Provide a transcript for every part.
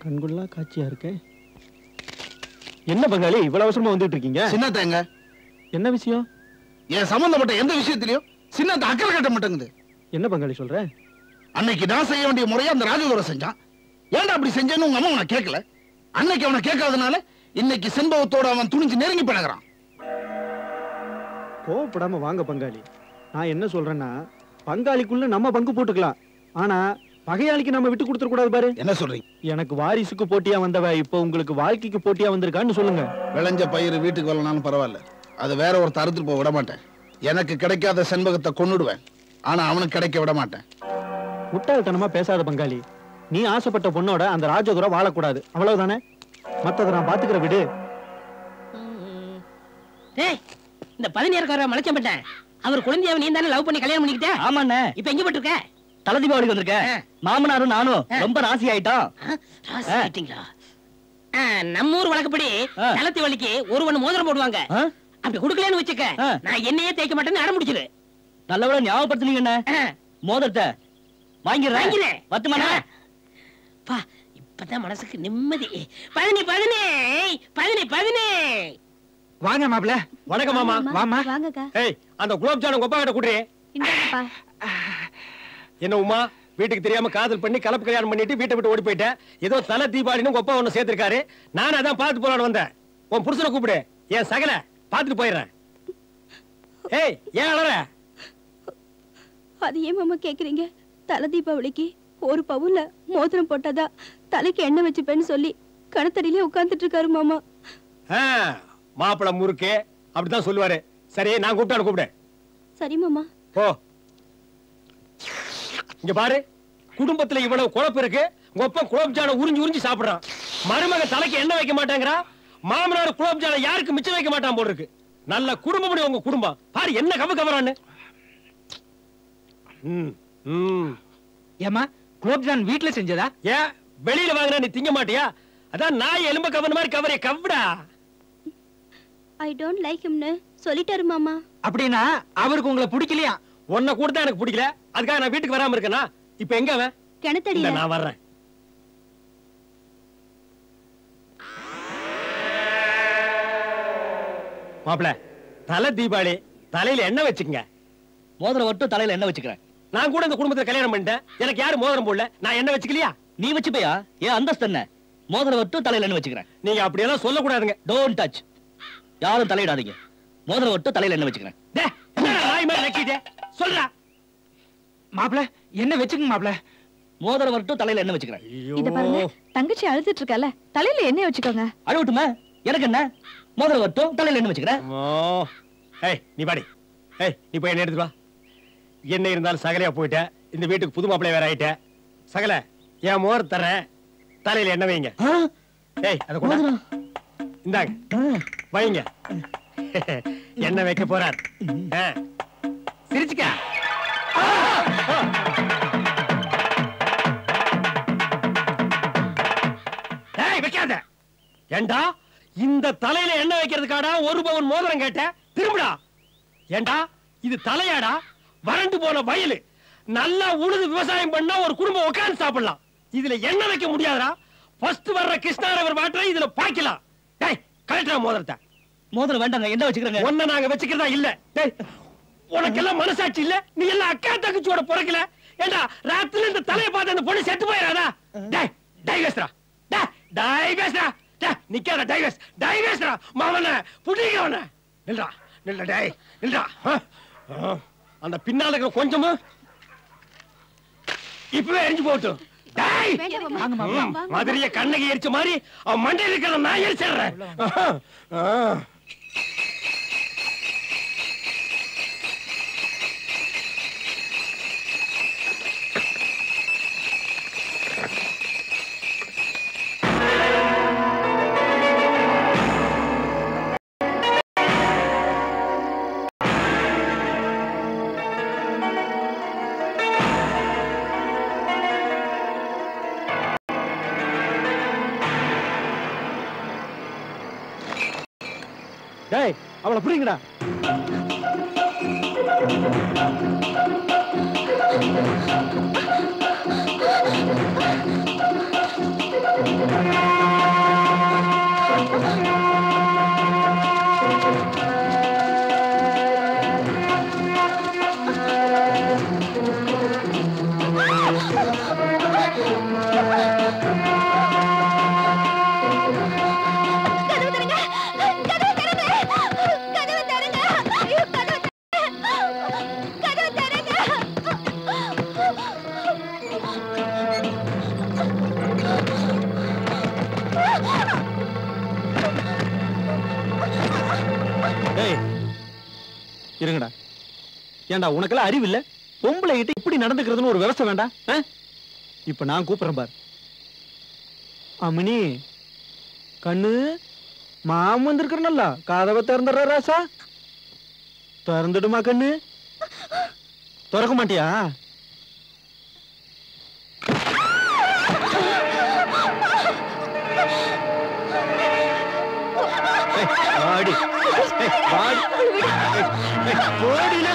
கண்குள்ளா காட்சியா இருக்கு. என்ன பங்காளி இவ்வளவு அவசரமா வந்துட்டு இருக்கீங்க? சின்னத்தங்க என்ன விஷயம்? என் சம்பந்தப்பட்ட எந்த விஷயத்திலயும் சின்னத்தை அக்கறை கட்ட மாட்டேங்குது. என்ன பங்காளி சொல்ற? அன்னைக்கு நான் செய்ய வேண்டிய முறையை அந்த ராஜதுரை செஞ்சான். ஏன்டா அப்படி செஞ்சேன்னு உங்க அம்மா உன கேட்கல. அன்னைக்கு அவனை கேட்காதனால இன்னைக்கு செண்பகத்தோட அவன் துணிஞ்சு நெருங்கி பழகிறான். கோவப்படாம வாங்க பங்காளி. நான் என்ன சொல்றேன்னா, பங்காளிக்குள்ள நம்ம பங்கு போட்டுக்கலாம். ஆனா பகையாளிக்கு நம்ம விட்டு கொடுத்துட கூடாது பாரு. என்ன சொல்றீங்க? எனக்கு வாரிசுக்கு போட்டியா வந்தவ இப்ப உங்களுக்கு வாழ்க்கைக்கு போட்டியா வந்திருக்கான்னு சொல்லுங்க. விளைஞ்ச பயிர் வீட்டுக்கு வரலனாலும் பரவாயில்ல, அது வேற ஒரு தரத்தில் போக விட மாட்டேன். எனக்கு கிடைக்காத செண்பகத்தை கொன்னுடுவேன். ஆனா அவனுக்கு கிடைக்க விட மாட்டேன். முட்டாள்தனமா பேசாத பங்காளி. நீ ஆசைப்பட்ட பொண்ணோட அந்த ராஜதுரை வாழக்கூடாது, அவ்வளவுதானே. மத்ததை நான் பாத்துக்கிற விடு. இந்த 17 மலைச்சம்பட்டேன். அவர் குழந்தையாவை நீ தானே லவ் பண்ணி கல்யாணம் பண்ணிக்கிட்ட? ஆமாண்ணே. இப்ப எங்க போட்டுருக்க? தலை தீபாவளிக்கு வந்திருக்கேன். மாமனாரும் நானும் ரொம்ப ராசி ஆயிட்டோம். ராசி ஆயிட்டீங்களா? நம்ம ஊர் வழக்கப்படி தலை தீபாவளிக்கு ஒருவன் மோதிரம் போடுவாங்க. அப்படி கொடுக்கலன்னு வச்சுக்க, நான் என்னையே தேய்க்க மாட்டேன்னு அடம் முடிச்சிரு. நல்லவள ஞாபகப்படுத்துனீங்க என்ன? மோதிரத்தை வாங்கிறேன். 10 மணி. இப்பதான் மனசுக்கு நிம்மதி. 15 வாங்க மாப்ள. வணக்கம் மாமா. வாமா. வாங்கக்கா. ஏய், அந்த குலோப் ஜாமுன் கொப்பா கிட்ட குடுறே. இந்தாங்கப்பா. என்ன உமா, வீட்டுக்கு தெரியாம காதல் பண்ணி கலப்பு கல்யாணம் பண்ணிட்டு வீட்டை விட்டு ஓடி போயிட்டேன். ஏதோ தலை தீபாவளின்னு கொப்பா ஒண்ணு சேர்த்திருக்காரு. நான் அதான் பார்த்து போலான்னு வந்தேன். உன் புருஷனை கூப்பிடு, என் சகல பார்த்துட்டு போயிடுறேன். ஏய், ஏன் அழற? அது ஏன் மாமா கேக்குறீங்க? தலை தீபாவளிக்கு ஒரு பவுன்ல மோதிரம் போட்டதா தலைக்கு எண்ணெய் வச்சுப்பேன்னு சொல்லி கணத்தடியிலே உட்கார்ந்துட்டு இருக்காரு மாமா. மாப்பிள முறுக்கு அப்படித்தான் சொல்லுவாரு. சரி, நான் கூப்பிட்டாலும் கூப்பிடு. சரி மாமா. ஓ, இங்க பாரு, குடும்பத்துல இவ்வளவு குழப்பம் இருக்கு. ஒப்ப குலோப் ஜானை உறிஞ்சு உறிஞ்சு சாப்பிடுறான். மருமக தலைக்கு எண்ணெய் வைக்க மாட்டேங்கிறா. மாமனார் குலோப் ஜானை யாருக்கு மிச்சம் வைக்க மாட்டான் போல இருக்கு. நல்ல குடும்பம் உங்க குடும்பம். பாரு என்ன கவ கவரான்னு. ஏமா குலோப் ஜான் வீட்டுல செஞ்சதா? ஏன் வெளியில வாங்கினா நீ திங்க மாட்டியா? அதான் நாய் எலும்ப கவன மாதிரி கவரே கவ்டா. ஐ டோன்ட் லைக் ஹிம்னு சொல்லிட்டாரு மாமா. அப்படின்னா அவருக்கு உங்களை பிடிக்கலையா? உன்னை கூட தான் எனக்கு பிடிக்கல. அதுக்காக நான் வீட்டுக்கு வராம இருக்கேனா? இப்ப எங்க அவன்? கிணத்தடியில. நான் வர்றேன். மாப்பிள, தலை தீபாவளி, தலையில எண்ணெய் வச்சுக்கங்க. மோதிரம் மட்டும் தலையில எண்ணெய் வச்சுக்கிறேன். நான் கூட இந்த குடும்பத்தை கல்யாணம் பண்ணிட்டேன். எனக்கு யாரும் மோதிரம் போடல. நான் எண்ணெய் வச்சுக்கலையா? நீ வச்சுப்பையா? ஏன் அந்தஸ்து என்ன? மோதிரம் மட்டும் தலையில எண்ணெய் வச்சுக்கிறேன். நீங்க அப்படியெல்லாம் சொல்லக்கூடாதுங்க. Don't touch. யாரும் தலையிடாதீங்க. மோதிரம் மட்டும் தலையில எண்ணெய் வச்சுக்கிறேன். சொல்றா மாப்ள, என்ன வச்சுங்க மாப்ள. மோதிரம் மட்டும் தலையில எண்ணெய் வச்சுக்கிறேன். இத பாருங்க, தங்கச்சி அழுதுட்டு இருக்கல, தலையில எண்ணெய் வச்சுக்கோங்க. அழுவட்டுமா? எனக்கு என்ன? மோதிரம் மட்டும் தலையில எண்ணெய் வச்சுக்கிறேன். ஏய், நீ பாடி. ஏய், நீ போய் என்ன எடுத்துட்டு வா. என்ன இருந்தாலும் சகலையா போயிட்ட. இந்த வீட்டுக்கு புது மாப்பிள்ளை வேற ஆயிட்ட. சகல, என் மோர் தரேன், தலையில எண்ணெய் வைங்க. ஏய், அத கொண்டா. இந்தாங்க, வைங்க. எண்ணெய் வைக்க போறார். சிரிச்சுக்க. ஏய், வைக்காத. ஏண்டா இந்த தலையில எண்ணெய் வைக்கிறதுக்காடா 1 பவுன் மோதிரம் கேட்ட? திரும்புடா. ஏண்டா இது தலையாடா? வறண்டு போன வயலு. நல்லா உழுது விவசாயம் பண்ணா ஒரு குடும்பம் உட்கார்ந்து சாப்பிடலாம். இதுல எண்ணெய் வைக்க முடியாதா? ஃபர்ஸ்ட் வர்ற கிருஷ்ணாரவர் வாட்டரை இதுல பாய்க்கலாம். டேய், கலெக்டரா மோதிரத்தை. மோதிரம் வேண்டாங்க, என்ன வச்சுக்கிறேங்க. ஒன்ன நாங்க வச்சுக்கிறதா இல்ல. டேய், உனக்கெல்லாம் மனசாட்சி இல்ல? நீ எல்லாம் அக்கா தங்கச்சியோட பிறக்கல. ஏண்டா ராத்திரில இந்த தலையை பார்த்து அந்த பொண்ணு செத்து போயிடாதா? டேய், டைவர்ஸ்ரா. டேய், டைவர்ஸ்ரா. டேய், நிக்காத. டைவர்ஸ்ரா. மாவன புடிங்க அவன. நில்றா, நில்ல. டேய், நில்றா. அந்த பின்னால இருக்கிற கொஞ்சமும் இப்பவே எரிஞ்சு போட்டும். டேய், மதுரைய கண்ணகி எரிச்ச மாதிரி அவன் மண்டையில் இருக்கிற நான் எரிச்சிடுறேன். டேய், அவளை புடிங்கடா. இருங்கடா. ஏண்டா உனக்கெல்லாம் அறிவு இல்ல? பொம்பளை கிட்ட இப்படி நடந்துக்கிறதுன்னு ஒரு விவசாயம் வேண்டாம். இப்ப நான் கூப்பிடுறேன் பார். அம்மினி கண்ணு மாமன் வந்திருக்கிறனல்ல, கதவை திறந்துடுற ராசா. திறந்துடுமா கண்ணு? திறக்க மாட்டியா? வாடி வாடி போடில.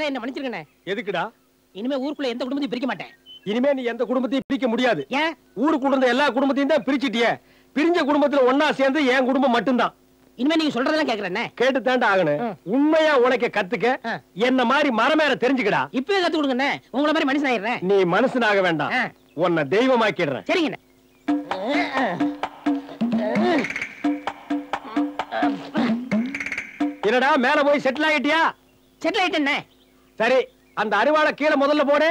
என்ன மன்னிச்சிருக்கண்ணே. எதுக்குடா? இனிமே ஊருக்குள்ள எந்த குடும்பத்தையும் பிரிக்க மாட்டேன். இனிமே நீ எந்த குடும்பத்தையும் பிரிக்க முடியாது. ஏன்? ஊருக்குள்ள இருந்த எல்லா குடும்பத்தையும் தான் பிரிச்சிட்டியே. பிரிஞ்ச குடும்பத்துல ஒன்னா சேர்ந்து என் குடும்பம் மட்டும்தான். இனிமே நீங்க சொல்றதெல்லாம் கேக்குறேன். கேட்டு தாண்டா ஆகணும். உண்மையா உனக்கு கத்துக்க என்ன மாதிரி மரமேற தெரிஞ்சுக்கடா. இப்பவே கத்து கொடுங்கண்ணே. உங்கள மாதிரி மனுஷன் ஆயிடுறேன். நீ மனுஷனாக வேண்டாம், உன்னை தெய்வமாக்கிடுறேன். சரிங்கண்ணே. என்னடா மேல போய் செட்டில் ஆயிட்டியா? செட்டில் ஆயிட்டேண்ணே. சரி, அந்த அருவாளை கீழே முதல்ல போடு.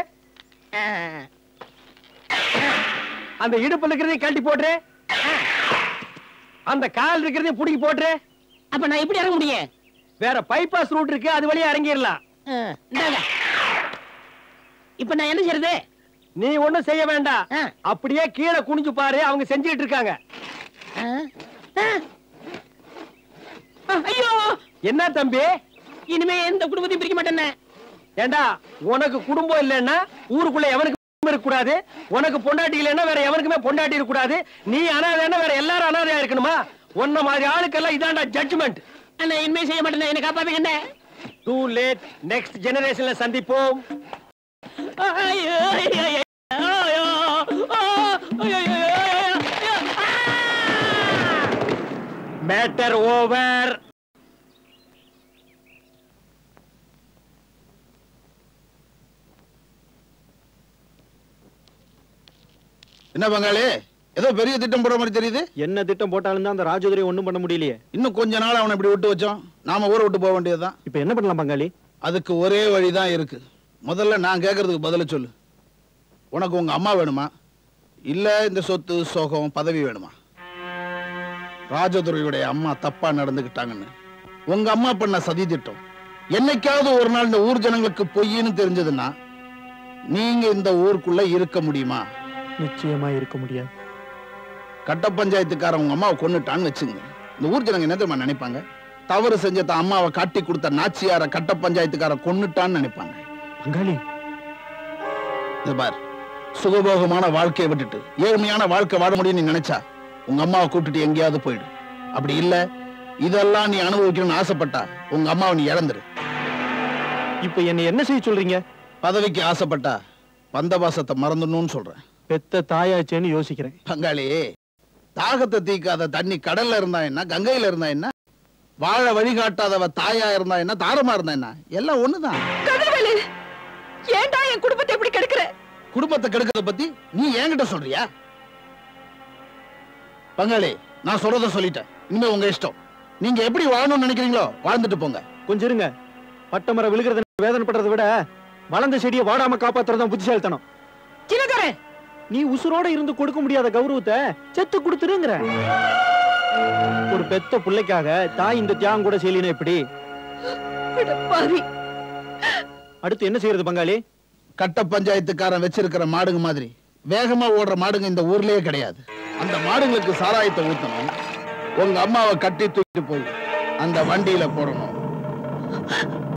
அந்த இடுப்புல இருக்கிறதையும் கழட்டி போட்டு, அந்த கால் இருக்கிறதையும் புடிக்கி போட்டு. அப்ப நான் எப்படி இறங்க முடியும்? வேற பைபாஸ் ரூட் இருக்கு, அது வழியா இறங்கிடலாம். இப்ப நான் என்ன செய்யறது? நீ ஒண்ணும் செய்ய வேண்டாம், அப்படியே கீழே குனிஞ்சு பாரு, அவங்க செஞ்சிட்டு இருக்காங்க. ஐயோ, என்ன தம்பி? இனிமே எந்த குடும்பத்தையும் பிரிக்க மாட்டேன். ஏண்டா, உனக்கு குடும்பம் இல்லைன்னா ஊருக்குள்ள எவனுக்கு இருக்க கூடாது, உனக்கு பொண்டாட்டி இல்லைன்னா வேற எவனுக்குமே பொண்டாட்டி இருக்க கூடாது, நீ அனாதைன்னா வேற எல்லாரும் அனாதையா இருக்கணுமா? உன்ன மாதிரி ஆளுக்கெல்லாம் இதாண்டா ஜட்ஜ்மெண்ட். அண்ணா இனிமே செய்ய மாட்டேன், என்ன காப்பாத்துங்க. டூ லேட், நெக்ஸ்ட் ஜெனரேஷன்ல சந்திப்போம். Matter over. என்ன பங்காளி, ஏதோ பெரிய திட்டம் போட மாதிரி தெரியுது. என்ன திட்டம் போட்டாலும் தான் அந்த ராஜதுரை ஒண்ணும் பண்ண முடியலையே. இன்னும் கொஞ்ச நாள் அவனை இப்படி விட்டு வச்சோம், நாம ஊரை விட்டு போக வேண்டியதுதான். இப்ப என்ன பண்ணலாம் பங்காளி? அதுக்கு ஒரே வழிதான் இருக்கு. முதல்ல நான் கேட்கறதுக்கு பதில சொல்லு. உனக்கு உங்க அம்மா வேணுமா, இல்ல இந்த சொத்து சோகம் பதவி வேணுமா? ராஜதுரையுடைய அம்மா தப்பா நடந்துகிட்டாங்கன்னு உங்க அம்மா பண்ண சதி திட்டம் என்னைக்காவது ஒரு நாள் இந்த ஊர் ஜனங்களுக்கு பொய்ன்னு தெரிஞ்சதுன்னா நீங்க இந்த ஊருக்குள்ள இருக்க முடியுமா? நிச்சயமா இருக்க முடியாது. கட்ட பஞ்சாயத்துக்காரன் உங்க அம்மாவை கொன்னுட்டான்னு வச்சுங்க, இந்த ஊர் ஜனங்க என்ன தெரியுமா நினைப்பாங்க? தவறு செஞ்ச தான் அம்மாவை காட்டி கொடுத்த நாச்சியார கட்ட பஞ்சாயத்துக்கார கொன்னுட்டான்னு நினைப்பாங்க. பங்காளி, பார், சுகபோகமான வாழ்க்கையை விட்டுட்டு ஏழ்மையான வாழ்க்கை வாழ முடியும் நீ நினைச்சா உங்க அம்மாவை கூப்பிட்டுட்டு எங்கேயாவது போயிடு. அப்படி இல்ல இதெல்லாம் நீ அனுபவிக்கணும்னு ஆசைப்பட்டா உங்க அம்மாவை நீ இழந்துரு. இப்ப என்ன என்ன செய்ய சொல்றீங்க? பதவிக்கு ஆசைப்பட்டா பந்தபாசத்தை மறந்துடணும்னு சொல்றேன். பெத்த தாயாச்சேன்னு யோசிக்கிறேன். பங்காளி, தாகத்தை தீக்காத தண்ணி கடல்ல இருந்தா என்ன, கங்கையில இருந்தா என்ன, வாழ வழிகாட்டாதவ தாயா இருந்தா என்ன, தாரமா இருந்தா என்ன, எல்லாம் ஒண்ணுதான். ஏன்டா என் குடும்பத்தை எப்படி கெடுக்கிற? குடும்பத்தை கெடுக்கிறத பத்தி நீ என்கிட்ட சொல்றியா? பங்காளி, நான் சொல்றத சொல்லிட்டேன். இனிமே உங்க இஷ்டம். நீங்க எப்படி வாழணும்னு நினைக்கிறீங்களோ வாழ்ந்துட்டு போங்க. கொஞ்சம் இருங்க. பட்டமரம் விழுகிறத வேதனைப்படுறதை விட வளர்ந்த செடியை வாடாம காப்பாத்துறதுதான் புத்திசாலித்தனம். சின்னதுரை, நீ உசுரோட இருந்து கொடுக்க முடியாத கௌரவத்தை செத்து கொடுத்துருங்கிற. ஒரு பெத்த பிள்ளைக்காக தாய் இந்த தியாகம் கூட செய்யலினா எப்படி? அடுத்து என்ன செய்யறது பங்காளி? கட்ட பஞ்சாயத்துக்காரன் வச்சிருக்கிற மாடுங்க மாதிரி வேகமா ஓடுற மாடுங்க இந்த ஊர்லயே கிடையாது. அந்த மாடுங்களுக்கு சாராயத்தை ஊத்தணும், உங்க அம்மாவை கட்டி தூக்கிட்டு போய் அந்த வண்டியில போடணும்.